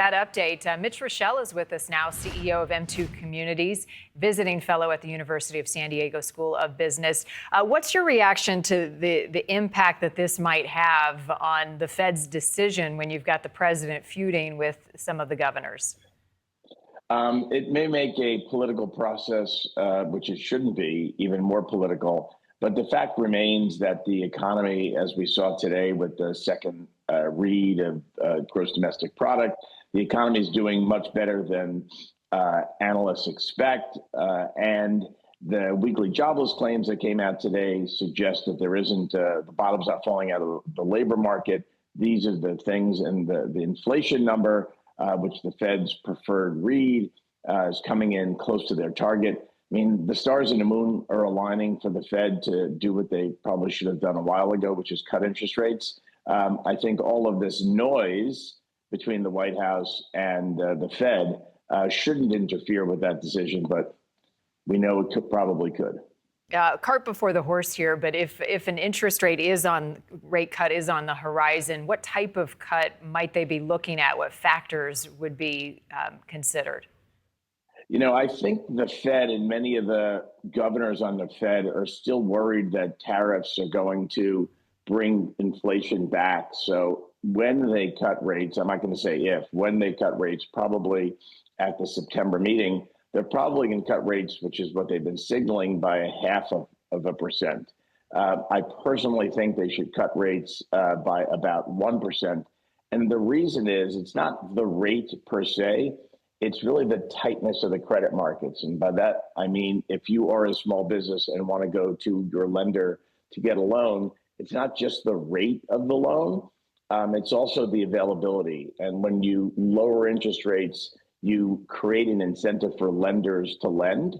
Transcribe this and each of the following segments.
That update. Mitch Roschelle is with us now, CEO of M2 Communities, visiting fellow at the University of San Diego School of Business. What's your reaction to the impact that this might have on the Fed's decision when you've got the president feuding with some of the governors? It may make a political process, which it shouldn't be, even more political. But the fact remains that the economy, as we saw today with the second read of gross domestic product, the economy is doing much better than analysts expect. And the weekly jobless claims that came out today suggest that there isn't, the bottom's not falling out of the labor market. These are the things, and the inflation number, which the Fed's preferred read, is coming in close to their target. I mean, the stars and the moon are aligning for the Fed to do what they probably should have done a while ago, which is cut interest rates. I think all of this noise between the White House and the Fed shouldn't interfere with that decision, but we know it probably could. Cart before the horse here, but if an interest rate cut is on the horizon, what type of cut might they be looking at? What factors would be considered? You know, I think the Fed and many of the governors on the Fed are still worried that tariffs are going to bring inflation back. So when they cut rates, I'm not going to say if, when they cut rates, probably at the September meeting, they're probably going to cut rates, which is what they've been signaling, by 0.5%. I personally think they should cut rates by about 1%. And the reason is it's not the rate per se. It's really the tightness of the credit markets. And by that, I mean, if you are a small business and want to go to your lender to get a loan, it's not just the rate of the loan. It's also the availability. And when you lower interest rates, you create an incentive for lenders to lend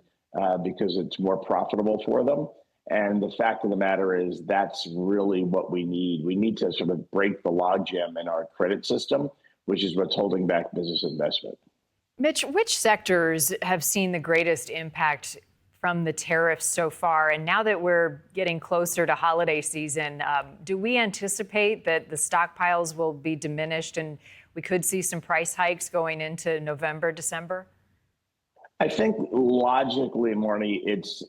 because it's more profitable for them. And the fact of the matter is that's really what we need. We need to sort of break the logjam in our credit system, which is what's holding back business investment. Mitch, which sectors have seen the greatest impact from the tariffs so far? And now that we're getting closer to holiday season, do we anticipate that the stockpiles will be diminished and we could see some price hikes going into November, December? I think logically, Marni, it's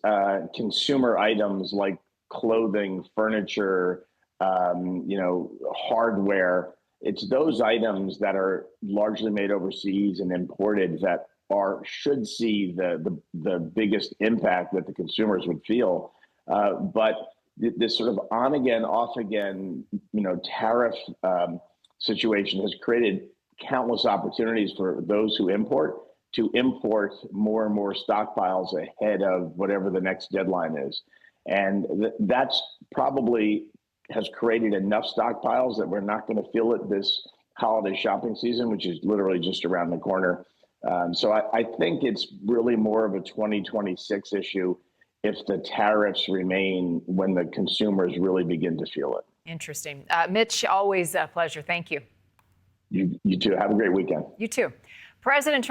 consumer items like clothing, furniture, hardware. It's those items that are largely made overseas and imported that should see the biggest impact that the consumers would feel. But this sort of on again, off again, tariff situation has created countless opportunities for those who import to import more and more stockpiles ahead of whatever the next deadline is. And that's probably has created enough stockpiles that we're not going to feel it this holiday shopping season, which is literally just around the corner. So I think it's really more of a 2026 issue if the tariffs remain when the consumers really begin to feel it. Interesting. Mitch, always a pleasure. Thank you. You too. Have a great weekend. You too. President Trump